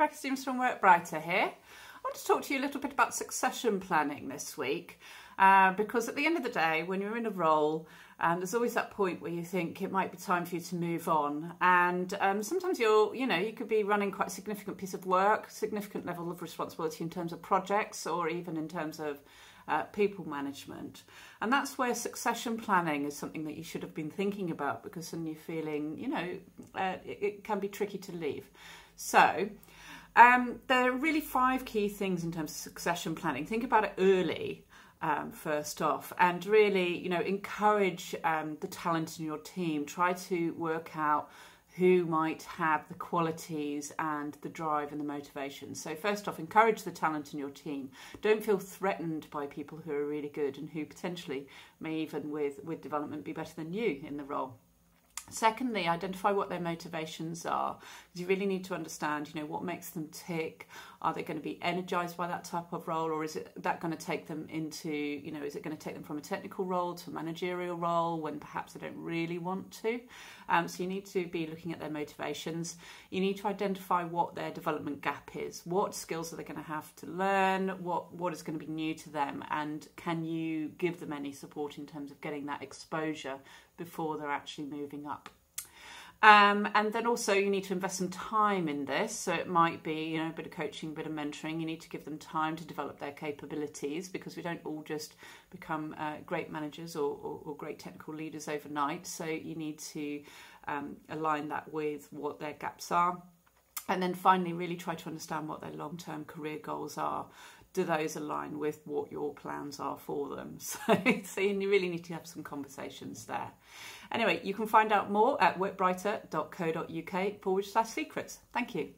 Rebecca Stevens from Work Brighter here. I want to talk to you a little bit about succession planning this week, because at the end of the day, when you're in a role, there's always that point where you think it might be time for you to move on, and sometimes you could be running quite a significant piece of work, significant level of responsibility in terms of projects or even in terms of people management, and that's where succession planning is something that you should have been thinking about, because then you're feeling, it can be tricky to leave. So there are really 5 key things in terms of succession planning. Think about it early, first off, and really, encourage the talent in your team. Try to work out who might have the qualities and the drive and the motivation. So first off, encourage the talent in your team. Don't feel threatened by people who are really good and who potentially may even with development be better than you in the role. Secondly, identify what their motivations are, because you really need to understand, what makes them tick. Are they going to be energized by that type of role, or is that going to take them into, is it going to take them from a technical role to a managerial role when perhaps they don't really want to? So you need to be looking at their motivations. You need to identify what their development gap is. What skills are they going to have to learn? What is going to be new to them? And can you give them any support in terms of getting that exposure before they're actually moving up? And then also you need to invest some time in this. So it might be, a bit of coaching, a bit of mentoring. You need to give them time to develop their capabilities, because we don't all just become great managers or great technical leaders overnight. So you need to align that with what their gaps are. And then finally, really try to understand what their long-term career goals are. Do those align with what your plans are for them? So you really need to have some conversations there. Anyway, you can find out more at workbrighter.co.uk/secrets. Thank you.